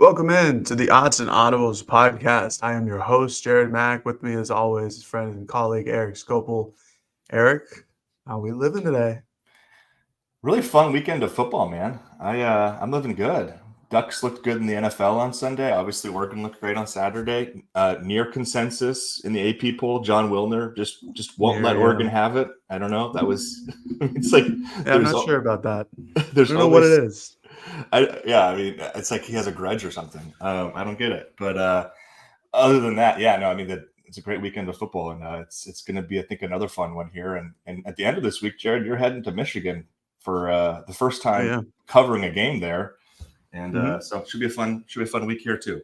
Welcome in to the Autzen Audibles podcast. I am your host, Jared Mack. With me, as always, is friend and colleague Erik Skopil. Erik, how we living today? Really fun weekend of football, man. I'm living good. Ducks looked good in the NFL on Sunday. Obviously, Oregon looked great on Saturday. Near consensus in the AP poll. John Wilner just won't let Oregon have it. I don't know. That was. It's like I'm not sure about that. I there's don't know what it always. is. I mean, it's like he has a grudge or something. I don't get it. But other than that, yeah, no. I mean, it's a great weekend of football, and it's going to be, I think, another fun one here. And at the end of this week, Jared, you're heading to Michigan for the first time covering a game there, and so it should be a fun week here too.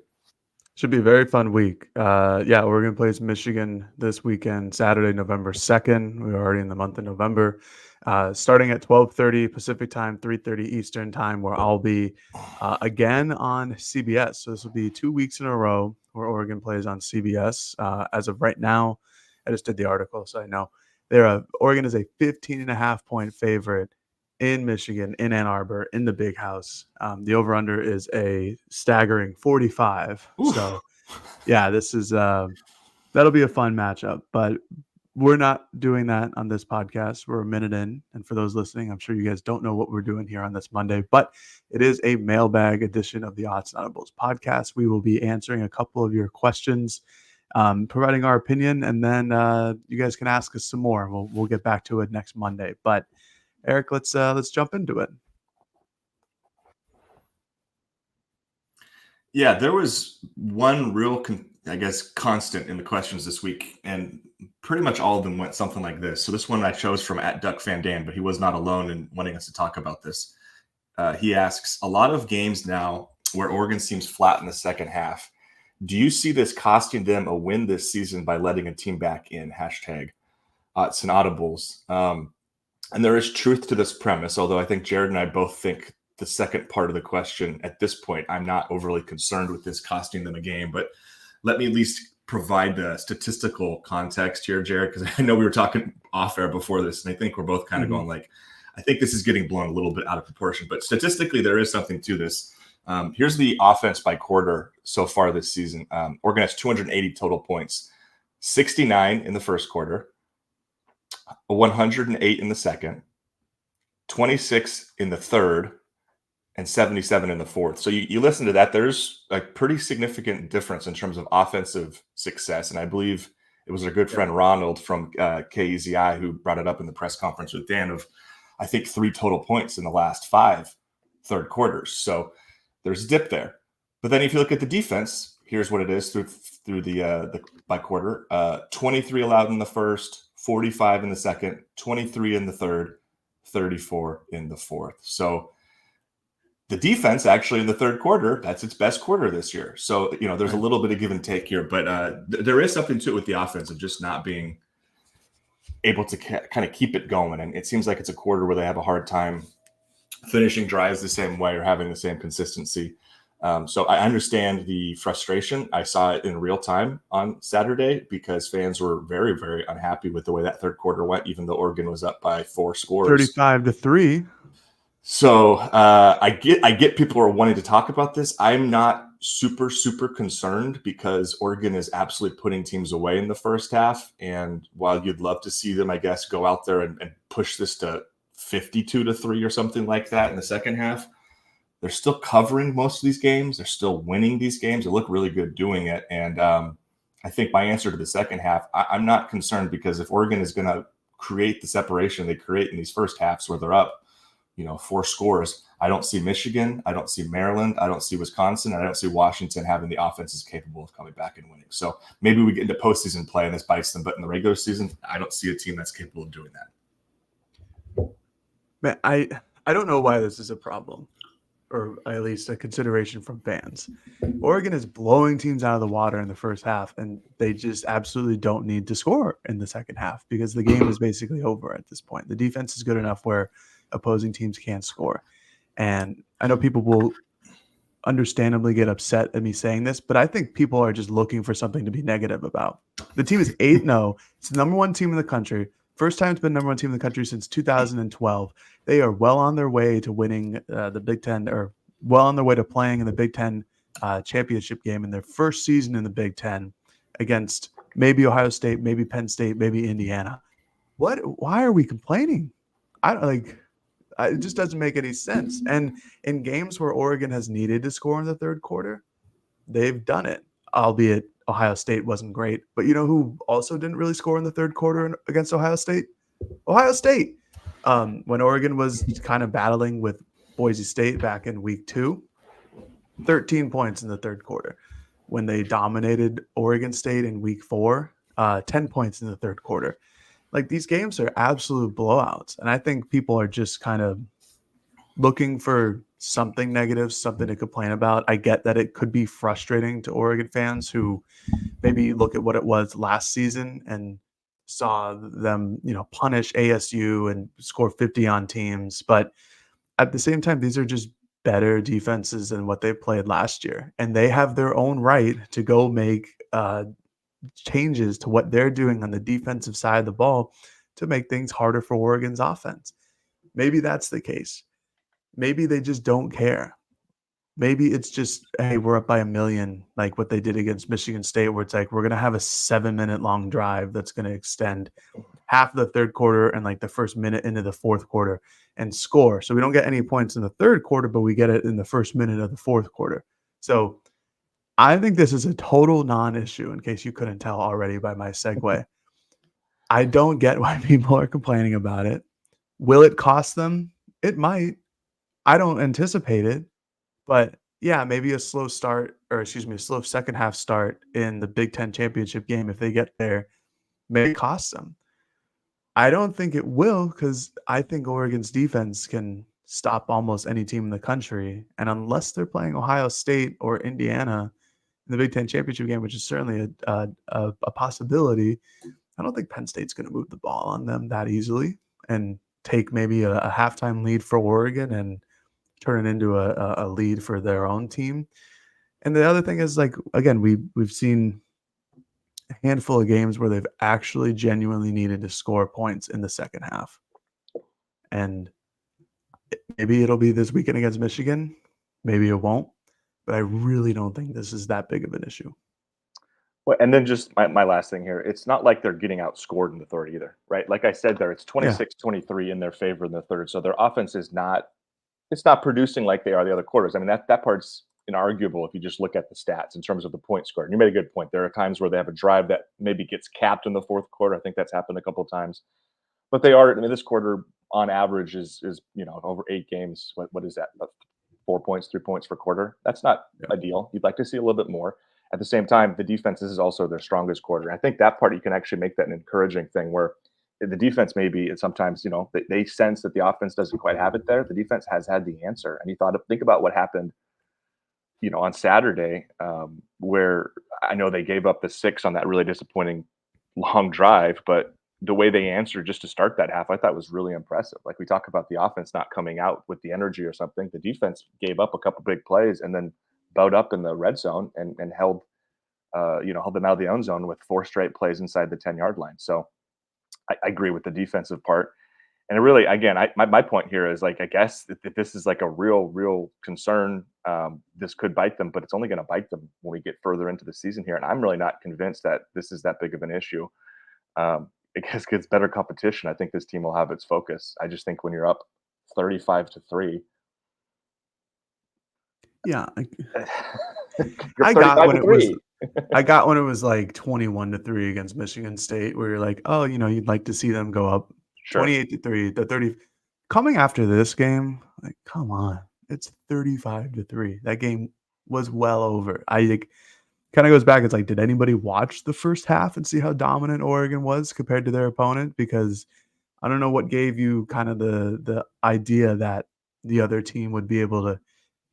Should be a very fun week. Oregon plays Michigan this weekend, Saturday, November 2nd. We're already in the month of November. Starting at 12:30 Pacific time, 3:30 Eastern time, where I'll be again on CBS. So this will be 2 weeks in a row where Oregon plays on CBS. As of right now, I just did the article, so I know Oregon is a 15.5-point favorite in Michigan, in Ann Arbor, in the Big House. The over-under is a staggering 45. Oof. So, yeah, this is that'll be a fun matchup. But we're not doing that on this podcast. We're a minute in, and for those listening, I'm sure you guys don't know what we're doing here on this Monday, but it is a mailbag edition of the Autzen Audibles podcast. We will be answering a couple of your questions, providing our opinion, and then you guys can ask us some more. We'll get back to it next Monday, but. Erik, let's jump into it. Yeah, there was one real, constant in the questions this week, and pretty much all of them went something like this. So this one I chose from @DuckFanDan, but he was not alone in wanting us to talk about this. He asks, a lot of games now where Oregon seems flat in the second half. Do you see this costing them a win this season by letting a team back in? Hashtag Autzen Audibles. And there is truth to this premise, although I think Jared and I both think the second part of the question at this point, I'm not overly concerned with this costing them a game. But let me at least provide the statistical context here, Jared, because I know we were talking off air before this, and I think we're both kind of going like, I think this is getting blown a little bit out of proportion. But statistically, there is something to this. Here's the offense by quarter so far this season. Oregon has 280 total points, 69 in the first quarter, 108 in the second, 26 in the third, and 77 in the fourth. So you listen to that, there's a pretty significant difference in terms of offensive success. And I believe it was our good friend Ronald from KEZI who brought it up in the press conference with Dan of, I think, 3 total points in the last 5 third quarters. So there's a dip there. But then if you look at the defense, here's what it is through the by quarter. 23 allowed in the first, 45 in the second, 23 in the third, 34 in the fourth. So the defense actually in the third quarter, that's its best quarter this year. So, there's a little bit of give and take here, but there is something to it with the offense of just not being able to kind of keep it going. And it seems like it's a quarter where they have a hard time finishing drives the same way or having the same consistency. So I understand the frustration. I saw it in real time on Saturday because fans were very, very unhappy with the way that third quarter went, even though Oregon was up by 4 scores. 35-3. So I get people are wanting to talk about this. I'm not super, super concerned because Oregon is absolutely putting teams away in the first half. And while you'd love to see them, I guess, go out there and push this to 52-3 or something like that in the second half, they're still covering most of these games. They're still winning these games. They look really good doing it. And I think my answer to the second half, I'm not concerned because if Oregon is going to create the separation they create in these first halves where they're up, 4 scores, I don't see Michigan, I don't see Maryland, I don't see Wisconsin, and I don't see Washington having the offenses capable of coming back and winning. So maybe we get into postseason play and this bites them, but in the regular season, I don't see a team that's capable of doing that. Man, I don't know why this is a problem, or at least a consideration from fans. Oregon is blowing teams out of the water in the first half, and they just absolutely don't need to score in the second half because the game is basically over at this point. The defense is good enough where opposing teams can't score. And I know people will understandably get upset at me saying this, but I think people are just looking for something to be negative about. The team is 8-0. It's the number 1 team in the country. First time it's been number 1 team in the country since 2012. They are well on their way to winning the Big Ten, or well on their way to playing in the Big Ten championship game in their first season in the Big Ten against maybe Ohio State, maybe Penn State, maybe Indiana. Why are we complaining? I don't like. It just doesn't make any sense. And in games where Oregon has needed to score in the third quarter, they've done it. Albeit Ohio State wasn't great, but you know who also didn't really score in the third quarter against Ohio State? Ohio State. When Oregon was kind of battling with Boise State back in week 2, 13 points in the third quarter. When they dominated Oregon State in week 4, 10 points in the third quarter. Like these games are absolute blowouts. And I think people are just kind of looking for something negative, something to complain about. I get that it could be frustrating to Oregon fans who maybe look at what it was last season and saw them, punish ASU and score 50 on teams. But at the same time, these are just better defenses than what they played last year. And they have their own right to go make changes to what they're doing on the defensive side of the ball to make things harder for Oregon's offense. Maybe that's the case. Maybe they just don't care. Maybe it's just, hey, we're up by a million, like what they did against Michigan State, where it's like, we're going to have a 7-minute long drive that's going to extend half of the third quarter and like the first minute into the fourth quarter and score. So we don't get any points in the third quarter, but we get it in the first minute of the fourth quarter. So I think this is a total non-issue, in case you couldn't tell already by my segue. I don't get why people are complaining about it. Will it cost them? It might. I don't anticipate it. But yeah, maybe a slow start, or excuse me, a slow second half start in the Big Ten championship game, if they get there, may cost them. I don't think it will, because I think Oregon's defense can stop almost any team in the country. And unless they're playing Ohio State or Indiana in the Big Ten championship game, which is certainly a possibility, I don't think Penn State's going to move the ball on them that easily and take maybe a halftime lead for Oregon and turn it into a lead for their own team. And the other thing is, like, again, we've seen a handful of games where they've actually genuinely needed to score points in the second half. And maybe it'll be this weekend against Michigan. Maybe it won't. But I really don't think this is that big of an issue. Well, and then just my last thing here, it's not like they're getting outscored in the third either, right? Like I said there, it's 26-23 in their favor in the third. So their offense is not producing like they are the other quarters. I mean, that part's inarguable if you just look at the stats in terms of the point scored. And you made a good point. There are times where they have a drive that maybe gets capped in the fourth quarter. I think that's happened a couple of times. But they are, I mean, this quarter on average is over 8 games. What is that? About 4 points, 3 points per quarter. That's not ideal. You'd like to see a little bit more. At the same time, the defense is also their strongest quarter. I think that part you can actually make that an encouraging thing where the defense maybe sometimes they sense that the offense doesn't quite have it there. The defense has had the answer, and think about what happened on Saturday, where I know they gave up the 6 on that really disappointing long drive, but the way they answered just to start that half, I thought was really impressive. Like we talk about the offense not coming out with the energy or something, the defense gave up a couple big plays and then bowed up in the red zone and held held them out of the own zone with 4 straight plays inside the 10-yard line. So I agree with the defensive part. And it really, again, my point here is, like, I guess if this is like a real concern, this could bite them, but it's only going to bite them when we get further into the season here. And I'm really not convinced that this is that big of an issue. It just gets better competition. I think this team will have its focus. I just think when you're up 35-3. Yeah. I got when it was like 21-3 against Michigan State, where you're like, oh, you'd like to see them go up 28-3, the 30. Coming after this game, like, come on, it's 35-3. That game was well over. I kind of goes back. It's like, did anybody watch the first half and see how dominant Oregon was compared to their opponent? Because I don't know what gave you kind of the idea that the other team would be able to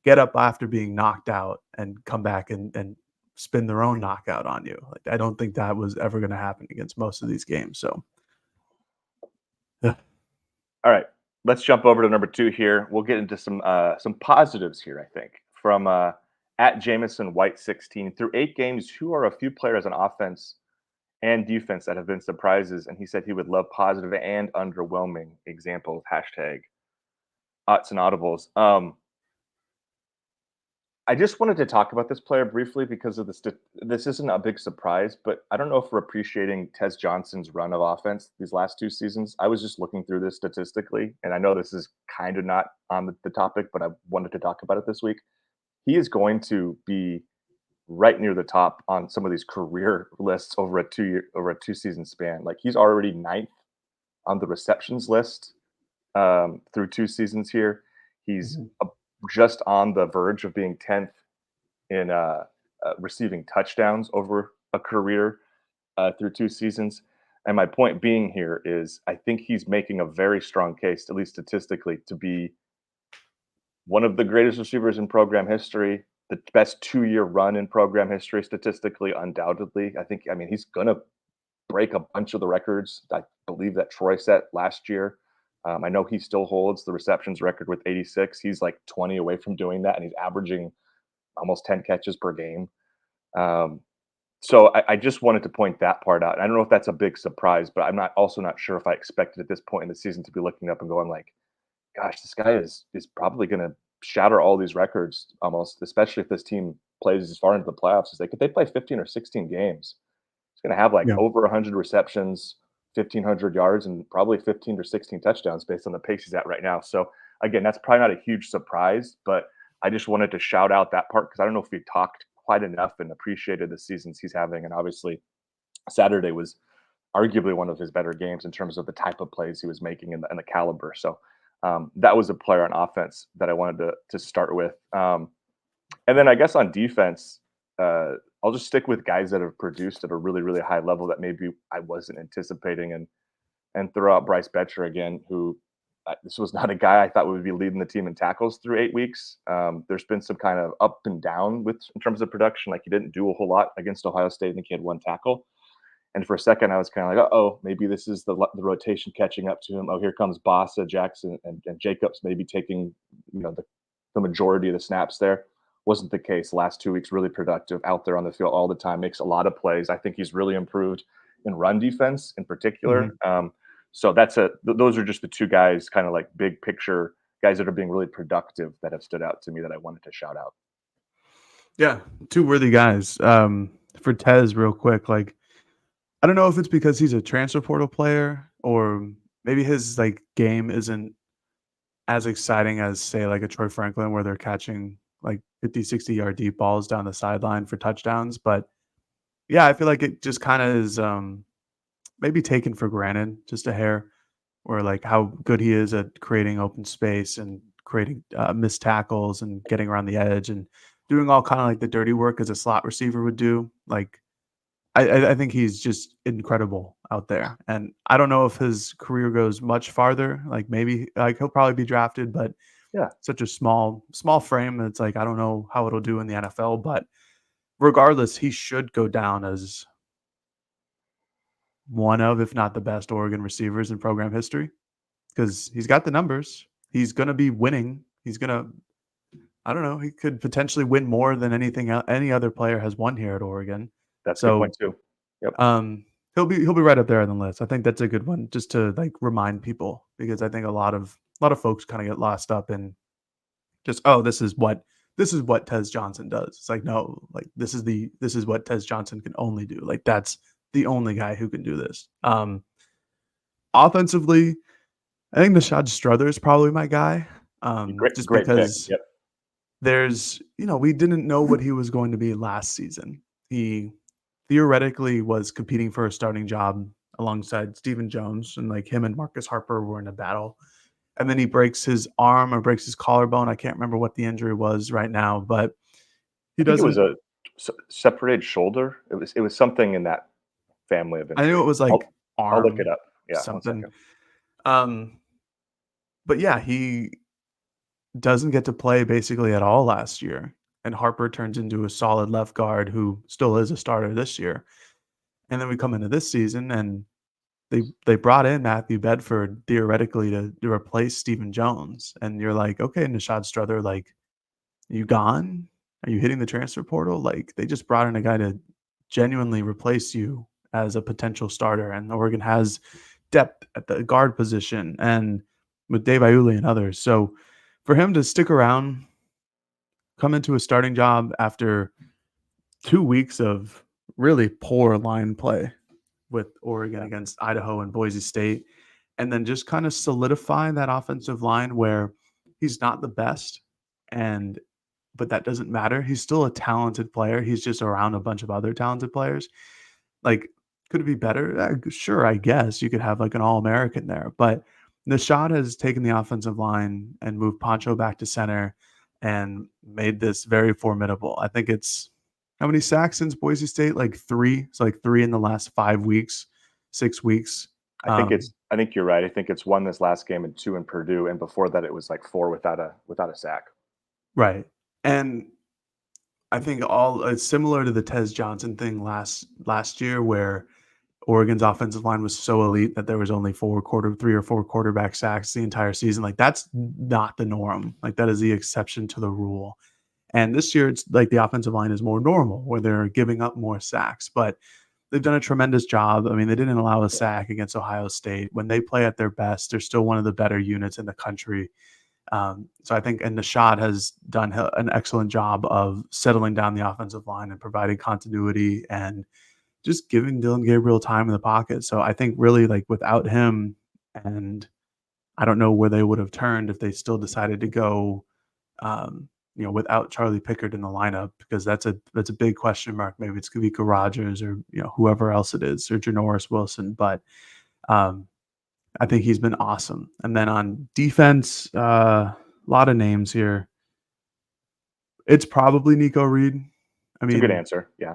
get up after being knocked out and come back and spin their own knockout on you. Like, I don't think that was ever going to happen against most of these games. So, all right, let's jump over to number 2 here. We'll get into some positives here. I think from at Jameson White 16 through 8 games, who are a few players on offense and defense that have been surprises? And he said he would love positive and underwhelming examples. Hashtag Autzen Audibles. I just wanted to talk about this player briefly because of this isn't a big surprise, but I don't know if we're appreciating Tez Johnson's run of offense these last 2 seasons. I was just looking through this statistically, and I know this is kind of not on the topic, but I wanted to talk about it this week. He is going to be right near the top on some of these career lists over a 2 season span. Like he's already ninth on the receptions list through 2 seasons here. He's Mhm. just on the verge of being 10th in receiving touchdowns over a career through 2 seasons. And my point being here is I think he's making a very strong case, at least statistically, to be one of the greatest receivers in program history, the best 2 year run in program history, statistically, undoubtedly. I mean, he's going to break a bunch of the records I believe that Troy set last year. I know he still holds the receptions record with 86. He's like 20 away from doing that, and he's averaging almost 10 catches per game. Um, so I just wanted to point that part out. I don't know if that's a big surprise, but I'm not sure if I expected at this point in the season to be looking up and going like, "Gosh, this guy is probably going to shatter all these records almost." Especially if this team plays as far into the playoffs as they play 15 or 16 games. He's going to have like Yeah. over 100 receptions, 1,500 yards, and probably 15 or 16 touchdowns based on the pace he's at right now. So again, that's probably not a huge surprise, but I just wanted to shout out that part because I don't know if we talked quite enough and appreciated the seasons he's having. And obviously, Saturday was arguably one of his better games in terms of the type of plays he was making and the caliber. So that was a player on offense that I wanted to start with. And then I guess on defense, I'll just stick with guys that have produced at a really, really high level that maybe I wasn't anticipating, and throw out Bryce Betcher again, who this was not a guy I thought would be leading the team in tackles through 8 weeks. There's been some kind of up and down with in terms of production. Like he didn't do a whole lot against Ohio State. I think he had 1 tackle. And for a second, I was kind of like, oh, maybe this is the rotation catching up to him. Oh, here comes Bossa, Jackson, and Jacobs maybe taking the majority of the snaps there. Wasn't the case. Last 2 weeks, really productive, out there on the field all the time, makes a lot of plays. I think he's really improved in run defense in particular. Mhm. So those are just the two guys, kind of like big picture guys that are being really productive that have stood out to me that I wanted to shout out. Yeah, two worthy guys. For Tez, real quick, like I don't know if it's because he's a transfer portal player or maybe his like game isn't as exciting as say like a Troy Franklin where they're catching like 50, 60-yard deep balls down the sideline for touchdowns. But yeah, I feel like it just kind of is maybe taken for granted just a hair, or like how good he is at creating open space and creating missed tackles and getting around the edge and doing all kind of like the dirty work as a slot receiver would do. Like I think he's just incredible out there, and I don't know if his career goes much farther. Like maybe like he'll probably be drafted, but Yeah, such a small frame. It's like I don't know how it'll do in the NFL, but regardless, he should go down as one of, if not the best Oregon receivers in program history because he's got the numbers. He's gonna be winning. He's gonna. I don't know. He could potentially win more than any other player has won here at Oregon. that's a good So point too. Yep. he'll be right up there on the list. I think that's a good one just to like remind people because I think a lot of folks kind of get lost up in just this is what Tez Johnson does. It's like no, like this is what Tez Johnson can only do. Like that's the only guy who can do this. Offensively, I think Nashad Strother is probably my guy. Great, Just great pick. because Yep. we didn't know what he was going to be last season. He theoretically was competing for a starting job alongside Stephen Jones, and like him and Marcus Harper were in a battle. And then he breaks his arm or breaks his collarbone. I can't remember what the injury was right now, but he I think it was doesn't. a separated shoulder. It was something in that family of I knew it injury. was like I'll look it arm up. Yeah, one something. second. Um, but yeah, he doesn't get to play basically at all last year. And Harper turns into a solid left guard who still is a starter this year. And then we come into this season and they brought in Matthew Bedford theoretically to replace Stephen Jones. And you're like, okay, Nashad Strother, like, are you gone? Are you hitting the transfer portal? Like they just brought in a guy to genuinely replace you as a potential starter. And Oregon has depth at the guard position and with Dave Iuli and others. So for him to stick around, come into a starting job after 2 weeks of really poor line play with Oregon Yeah. against Idaho and Boise State, and then just kind of solidify that offensive line where he's not the best, and but that doesn't matter. He's still a talented player. He's just around a bunch of other talented players. Like, could it be better? Sure, I guess you could have like an All-American there, but Nishad has taken the offensive line and moved Poncho back to center and made this very formidable. I think it's how many sacks since Boise State? Like 3. It's like 3 in the last 5 weeks, 6 weeks. I think you're right. I think it's 1 this last game and 2 in Purdue, and before that it was like 4 without a sack. Right. And I think all it's similar to the Tez Johnson thing last year where Oregon's offensive line was so elite that there was only 3 or 4 quarterback sacks the entire season. Like, that's not the norm. Like, that is the exception to the rule. And this year, it's like the offensive line is more normal, where they're giving up more sacks. But they've done a tremendous job. I mean, they didn't allow a sack against Ohio State. When they play at their best, they're still one of the better units in the country. So I think, and Nishad has done an excellent job of settling down the offensive line and providing continuity and just giving Dylan Gabriel time in the pocket. So I think really like without him, and I don't know where they would have turned if they still decided to go, without Charlie Pickard in the lineup, because that's a big question mark. Maybe it's Kavika Rogers or whoever else it is, or Janoris Wilson. But um, I think he's been awesome. And then on defense, a lot of names here. It's probably Nico Reed. I It's a good mean, answer. Yeah.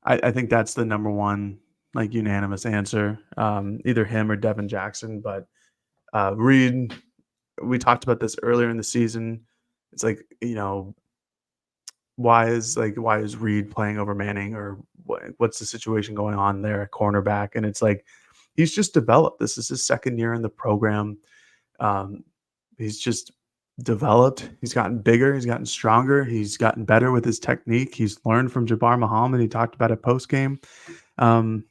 I think that's the number one, like, unanimous answer. Either him or Devin Jackson. But Reed, we talked about this earlier in the season. It's like, why is Reed playing over Manning, or what's the situation going on there at cornerback? And it's like he's just developed. This is his second year in the program. Um, he's just developed. He's gotten bigger. He's gotten stronger. He's gotten better with his technique. He's learned from Jabbar Muhammad. He talked about it post game. Um,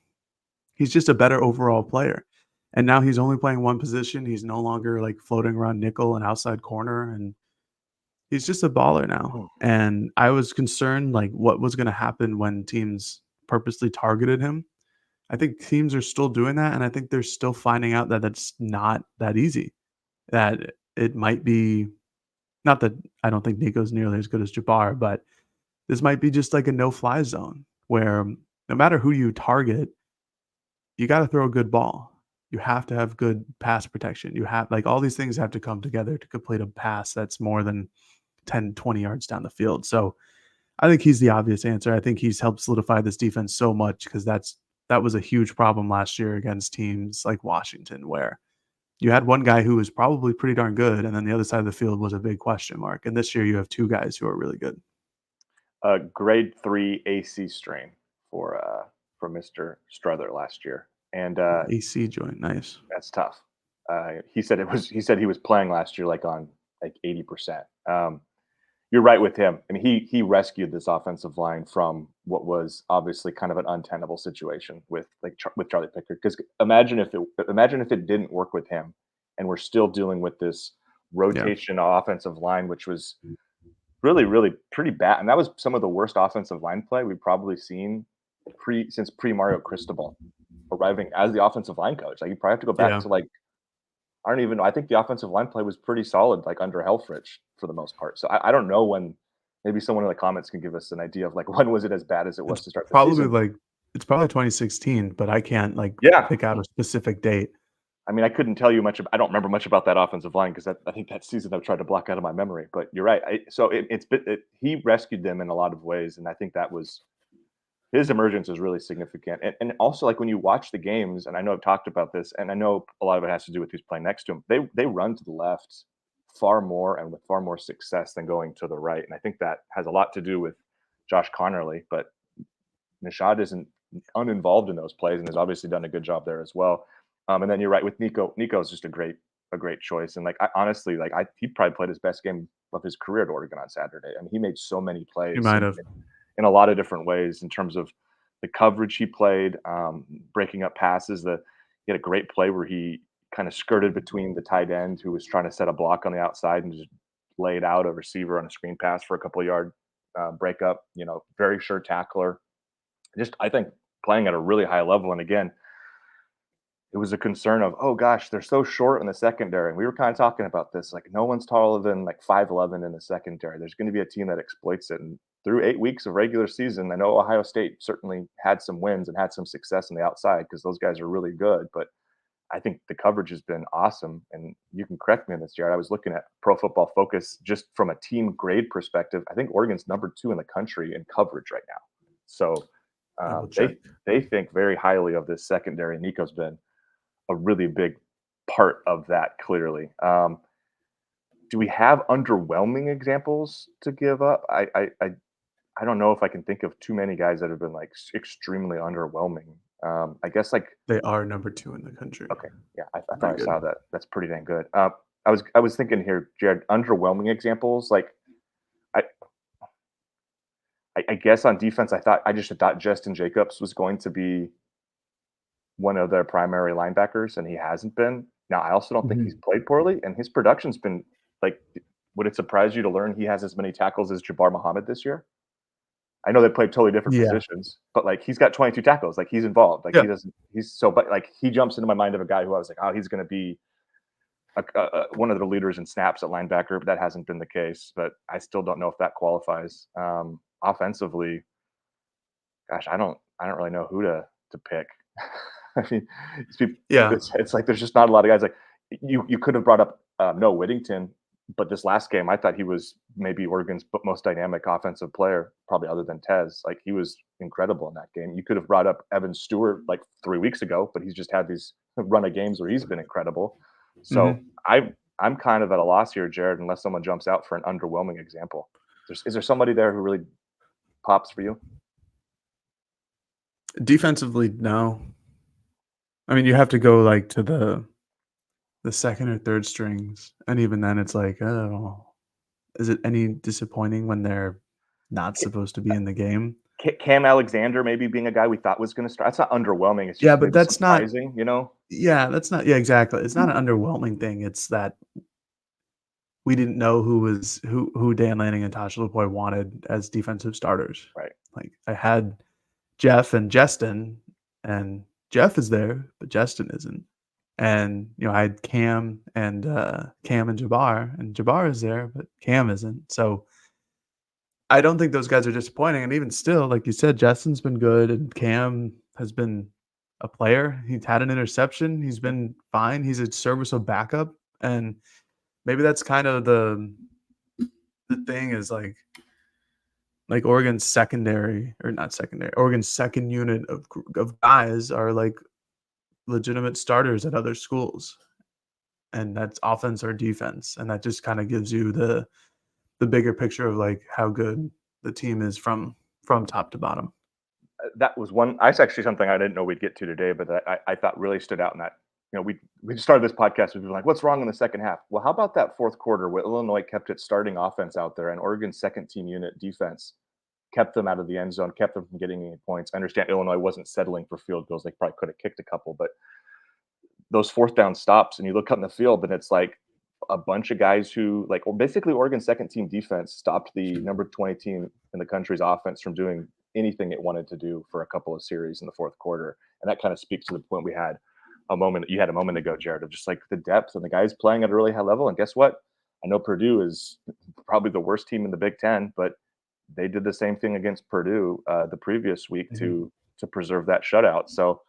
he's just a better overall player. And now he's only playing one position. He's no longer like floating around nickel and outside corner. And he's just a baller now. Mm. And I was concerned like what was going to happen when teams purposely targeted him. I think teams are still doing that. And I think they're still finding out that that's not that easy. That it might be not that I don't think Nico's nearly as good as Jabbar, but this might be just like a no-fly zone where no matter who you target, you got to throw a good ball. You have to have good pass protection. You have like all these things have to come together to complete a pass that's more than 10, 20 yards down the field. So I think he's the obvious answer. I think he's helped solidify this defense so much because that was a huge problem last year against teams like Washington, where you had one guy who was probably pretty darn good, and then the other side of the field was a big question mark. And this year you have 2 guys who are really good. Grade 3 AC strain for Mr. Struther last year, and AC joint, nice. that's tough. He said he was playing last year like on like 80%. You're right with him. I mean, he rescued this offensive line from what was obviously kind of an untenable situation with with Charlie Pickard. Because imagine if it didn't work with him, and we're still dealing with this Yeah. rotation offensive line, which was really, really pretty bad. And that was some of the worst offensive line play we've probably seen since pre Mario Cristobal arriving as the offensive line coach. Like you probably have to go back Yeah. to like I don't even know. I think the offensive line play was pretty solid, like under Helfrich for the most part. So I don't know when. Maybe someone in the comments can give us an idea of like when was it as bad as it was It's to start the probably season. like it's probably 2016, but I can't like Yeah, pick out a specific date. I mean, I couldn't tell you much. I don't remember much about that offensive line because I think that season I've tried to block out of my memory. But you're right. He rescued them in a lot of ways, and I think that was his emergence was really significant. And also, like when you watch the games, and I know I've talked about this, and I know a lot of it has to do with who's playing next to him. They run to the left far more and with far more success than going to the right, and I think that has a lot to do with Josh Connerly. But Nishad isn't uninvolved in those plays and has obviously done a good job there as well. And then you're right with Nico. Nico is just a great choice. And like honestly, he probably played his best game of his career at Oregon on Saturday. I mean, he made so many You plays might have. in a lot of different ways in terms of the coverage he played, breaking up passes. He had a great play where he kind of skirted between the tight end who was trying to set a block on the outside and just laid out a receiver on a screen pass for a couple yard breakup. Very sure tackler. Just I think playing at a really high level. And again, it was a concern of, oh gosh, they're so short in the secondary. And we were kind of talking about this, like no one's taller than like 5'11" in the secondary. There's going to be a team that exploits it. And through 8 weeks of regular season, I know Ohio State certainly had some wins and had some success on the outside because those guys are really good. But I think the coverage has been awesome. And you can correct me on this, Jared. I was looking at Pro Football Focus just from a team grade perspective. I think Oregon's number 2 in the country in coverage right now. So they think very highly of this secondary. Nico's been a really big part of that, clearly. Do we have underwhelming examples to give up? I don't know if I can think of too many guys that have been like extremely underwhelming. I guess like They are number 2 in the country. okay, yeah, I thought Pretty I saw that. That's pretty dang good. I was thinking here, Jared, underwhelming examples. Like I guess on defense, I just thought Justin Jacobs was going to be one of their primary linebackers, and he hasn't been. Now, I also don't think he's played poorly, and his production's been like. Would it surprise you to learn he has as many tackles as Jabbar Muhammad this year? I know they play totally different positions, but like he's got 22 tackles. Like he's involved. Like he doesn't. He's so, but like he jumps into my mind of a guy who I was like, oh, he's going to be one of the leaders in snaps at linebacker. But that hasn't been the case. But I still don't know if that qualifies. Offensively, gosh, I don't really know who to pick. I mean, it's like there's just not a lot of guys. Like you could have brought up Noah Whittington, but this last game, I thought he was maybe Oregon's most dynamic offensive player, probably other than Tez. Like he was incredible in that game. You could have brought up Evan Stewart like 3 weeks ago, but he's just had these run of games where he's been incredible. So I'm kind of at a loss here, Jared, unless someone jumps out for an underwhelming example. Is there somebody there who really pops for you? Defensively, no. I mean, you have to go like to the second or third strings, and even then, it's like, oh, is it any disappointing when they're not supposed to be in the game? Cam Alexander maybe being a guy we thought was going to start. That's not underwhelming. It's just Yeah, but that's surprising, Yeah, that's not. Yeah, exactly. It's not an underwhelming thing. It's that we didn't know who Dan Lanning and Tosh Lupoi wanted as defensive starters. Right. Like I had Jeff and Justin, and Jeff is there, but Justin isn't. And I had Cam and Jabbar, and Jabbar is there, but Cam isn't. So I don't think those guys are disappointing. And even still, like you said, Justin's been good, and Cam has been a player. He's had an interception. He's been fine. He's a serviceable backup, and maybe that's kind of the thing is like Oregon's secondary or not secondary. Oregon's second unit of guys are like legitimate starters at other schools, and that's offense or defense, and that just kind of gives you the bigger picture of like how good the team is from top to bottom. That was one. That's actually something I didn't know we'd get to today, but I thought really stood out in that. We started this podcast with people like, what's wrong in the second half? Well, how about that fourth quarter where Illinois kept its starting offense out there and Oregon's second team unit defense kept them out of the end zone, kept them from getting any points. I understand Illinois wasn't settling for field goals. They probably could have kicked a couple, but those fourth down stops and you look out in the field and it's like a bunch of guys who basically Oregon's second team defense stopped the number 20 team in the country's offense from doing anything it wanted to do for a couple of series in the fourth quarter. And that kind of speaks to the point you had a moment ago, Jared, of just like the depth and the guys playing at a really high level. And guess what? I know Purdue is probably the worst team in the Big Ten, but they did the same thing against Purdue the previous week to preserve that shutout. So,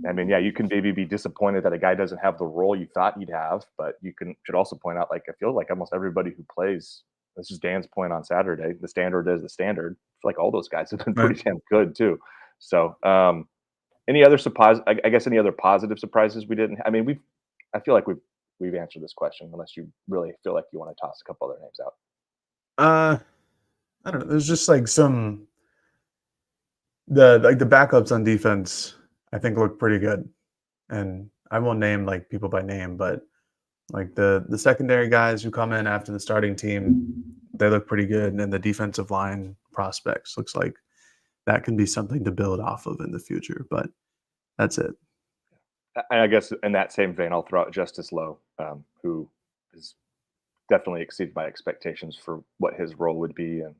I mean, yeah, you can maybe be disappointed that a guy doesn't have the role you thought he'd have, but you should also point out, like, I feel like almost everybody who plays, this is Dan's point on Saturday, the standard is the standard. I feel like all those guys have been pretty damn good too. So, any other any other positive surprises we didn't? I mean, I feel like we've answered this question, unless you really feel like you want to toss a couple other names out. I don't know. There's just like the backups on defense, I think look pretty good, and I won't name like people by name, but like the secondary guys who come in after the starting team, they look pretty good, and then the defensive line prospects looks like that can be something to build off of in the future. But that's it. And I guess in that same vein, I'll throw out Justice Lowe, who is definitely exceeded my expectations for what his role would be, and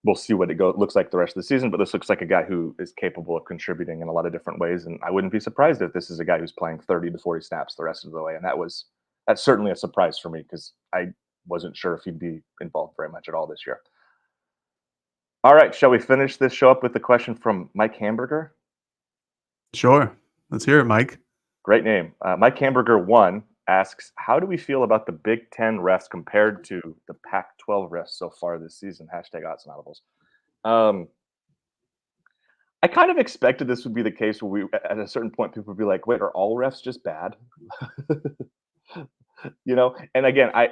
we'll see what it looks like the rest of the season. But this looks like a guy who is capable of contributing in a lot of different ways, and I wouldn't be surprised if this is a guy who's playing 30 to 40 snaps the rest of the way. And that's certainly a surprise for me because I wasn't sure if he'd be involved very much at all this year. All right, shall we finish this show up with the question from Mike Hamburger? Sure. Let's hear it, Mike. Great name. Mike Hamburger 1 asks, how do we feel about the Big Ten refs compared to the Pac-12 refs so far this season? Hashtag Autzen Audibles. I kind of expected this would be the case where at a certain point, people would be like, wait, are all refs just bad? And again, I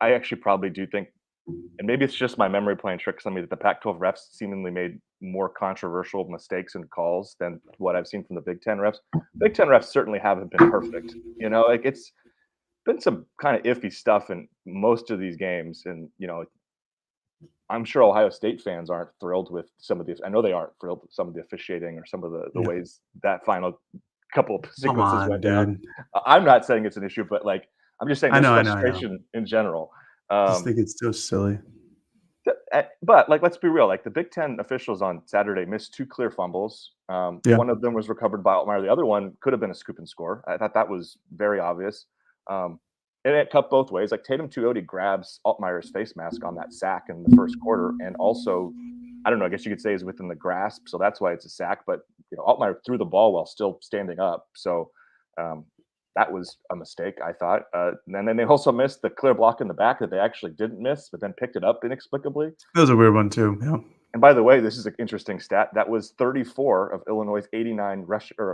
actually probably do think, and maybe it's just my memory playing tricks on me, that the Pac-12 refs seemingly made more controversial mistakes and calls than what I've seen from the Big Ten refs. Big Ten refs certainly haven't been perfect. It's been some kind of iffy stuff in most of these games. And, I'm sure Ohio State fans aren't thrilled with some of I know they aren't thrilled with some of the officiating or some of the ways that final couple of sequences went down. I'm not saying it's an issue, but I'm just saying there's frustration in general. I just think it's so silly. But let's be real. The Big Ten officials on Saturday missed 2 clear fumbles. One of them was recovered by Altmaier. The other one could have been a scoop and score. I thought that was very obvious. And it cut both ways. Tatum Tuioti grabs Altmaier's face mask on that sack in the first quarter, and also, I don't know, I guess you could say is within the grasp, so that's why it's a sack. But Altmaier threw the ball while still standing up, so that was a mistake, I thought. And then they also missed the clear block in the back that they actually didn't miss, but then picked it up inexplicably. That was a weird one too. Yeah. And by the way, this is an interesting stat. That was 34 of Illinois' 89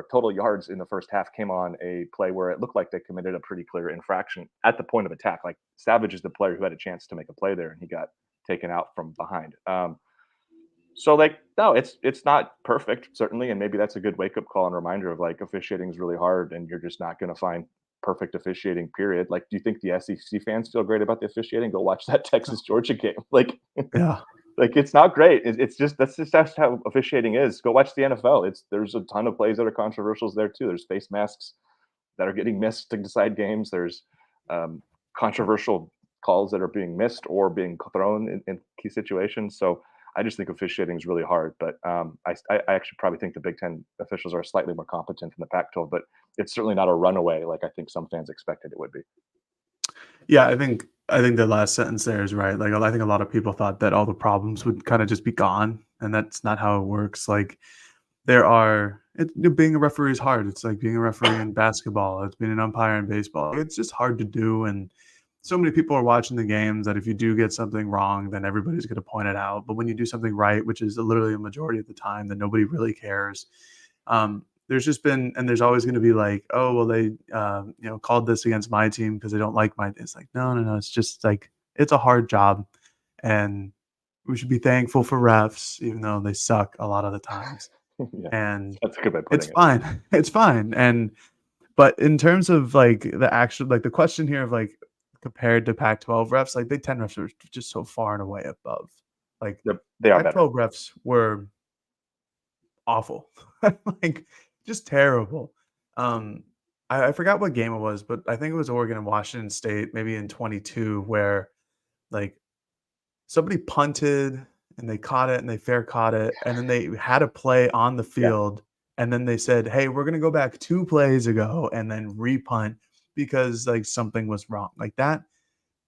total yards in the first half came on a play where it looked like they committed a pretty clear infraction at the point of attack. Savage is the player who had a chance to make a play there, and he got taken out from behind. No, it's not perfect, certainly, and maybe that's a good wake-up call and reminder of officiating is really hard, and you're just not going to find perfect officiating, period. Do you think the SEC fans feel great about the officiating? Go watch that Texas-Georgia game. Yeah. It's not great. That's just how officiating is. Go watch the NFL. There's a ton of plays that are controversial there too. There's face masks that are getting missed to decide games. There's controversial calls that are being missed or being thrown in key situations. So I just think officiating is really hard. But I actually probably think the Big Ten officials are slightly more competent than the Pac-12, but it's certainly not a runaway like I think some fans expected it would be. Yeah, I think the last sentence there is right. I think a lot of people thought that all the problems would kind of just be gone, and that's not how it works. Being a referee is hard. It's like being a referee in basketball. It's being an umpire in baseball. It's just hard to do, and so many people are watching the games that if you do get something wrong, then everybody's going to point it out. But when you do something right, which is literally a majority of the time, then nobody really cares. There's just been, and there's always going to be oh, well, they, called this against my team because they don't like my. It's no. It's just it's a hard job, and we should be thankful for refs, even though they suck a lot of the times. Yeah, and that's a good way of putting it's fine. It's fine. But in terms of the actual, the question here of compared to Pac-12 refs, Big Ten refs are just so far and away above. They are Pac-12 refs were awful. Just terrible. I forgot what game it was, but I think it was Oregon and Washington State, maybe in 22, where somebody punted and they caught it and they fair caught it, and then they had a play on the field, and then they said, "Hey, we're gonna go back 2 plays ago and then repunt because something was wrong." That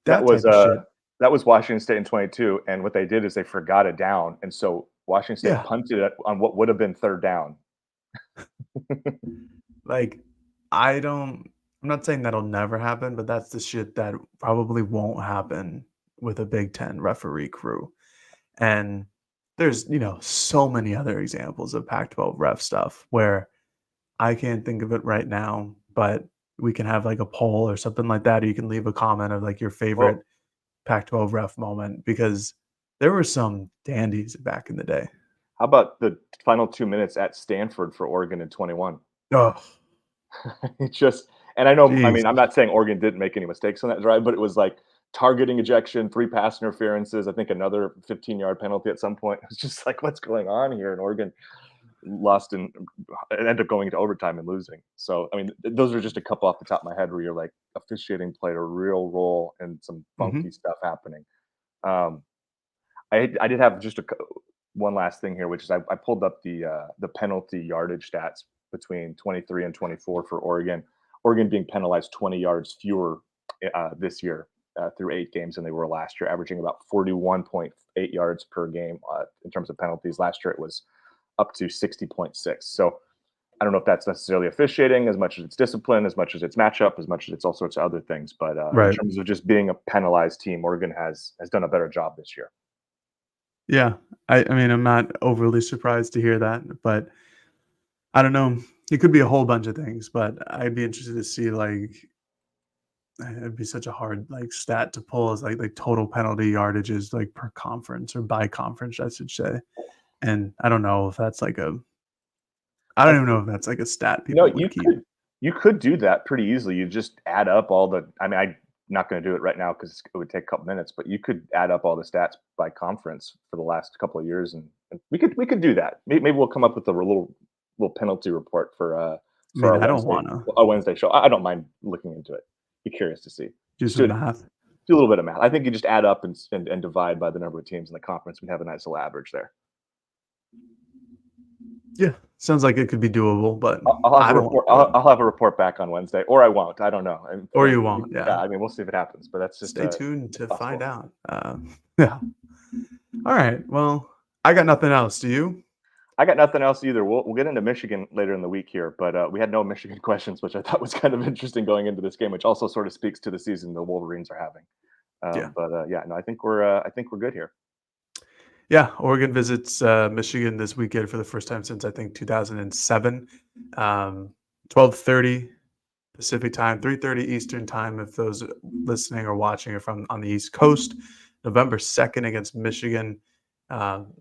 was type of shit. That was Washington State in 22, and what they did is they forgot a down, and so Washington State punted it on what would have been 3rd down. I'm not saying that'll never happen, but that's the shit that probably won't happen with a Big Ten referee crew. And there's, so many other examples of Pac-12 ref stuff where I can't think of it right now, but we can have a poll or something like that, or you can leave a comment of your favorite Pac-12 ref moment, because there were some dandies back in the day. How about the final 2 minutes at Stanford for Oregon in 21? Oh, and I know, Jeez. I mean, I'm not saying Oregon didn't make any mistakes on that drive, but it was targeting ejection, 3 pass interferences, I think another 15-yard penalty at some point. It was just what's going on here in Oregon? lost and ended up going into overtime and losing. So, I mean, those are just a couple off the top of my head where you're like, officiating played a real role in some funky stuff happening. Um, I did have just one last thing here, which is I pulled up the penalty yardage stats between 23 and 24 for Oregon. Oregon being penalized 20 yards fewer this year through 8 games than they were last year, averaging about 41.8 yards per game in terms of penalties. Last year it was up to 60.6. So I don't know if that's necessarily officiating as much as it's discipline, as much as it's matchup, as much as it's all sorts of other things. But in Right. terms of just being a penalized team, Oregon has done a better job this year. Yeah. I mean, I'm not overly surprised to hear that, but I don't know. It could be a whole bunch of things, but I'd be interested to see, like, it'd be such a hard, like, stat to pull as, like total penalty yardages, like, per conference or by conference, I should say. And I don't know if that's like I don't even know if that's like a stat You know, people would keep. you could do that pretty easily. You just add up all the. I mean, I'm not going to do it right now because it would take a couple minutes. But you could add up all the stats by conference for the last couple of years, and we could do that. Maybe we'll come up with a little penalty report for I mean, I don't wanna our Wednesday show. I don't mind looking into it. Be curious to see. do Just some math. do a little bit of math. I think you just add up and divide by the number of teams in the conference. We'd have a nice little average there. Yeah, sounds like it could be doable, but I'll have I a don't report. wanna do it. I'll have a report back on Wednesday, or I won't. I don't know. Or you won't, yeah. I mean, we'll see if it happens. But that's just Stay tuned to possible. find out. Yeah. All right. Well, I got nothing else. Do you? I got nothing else either. We'll get into Michigan later in the week here, but we had no Michigan questions, which I thought was kind of interesting going into this game, which also sort of speaks to the season the Wolverines are having. Yeah. But yeah, no, I think we're good here. Yeah, Oregon visits Michigan this weekend for the first time since I think 2007. 12:30 Pacific time, 3:30 Eastern time. If those listening or watching are from on the East Coast, November 2nd against Michigan. Um,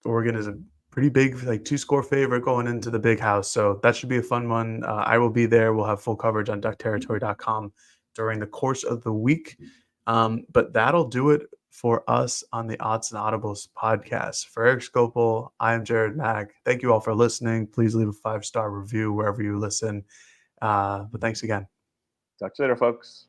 Oregon is a pretty big, like 2-score favorite going into the big house, so that should be a fun one. I will be there. We'll have full coverage on duckterritory.com during the course of the week. But that'll do it for us on the Autzen Audibles podcast. For Erik Skopil, I am Jared Mack. Thank you all for listening. Please leave a 5-star review wherever you listen. But thanks again. Talk to you later, folks.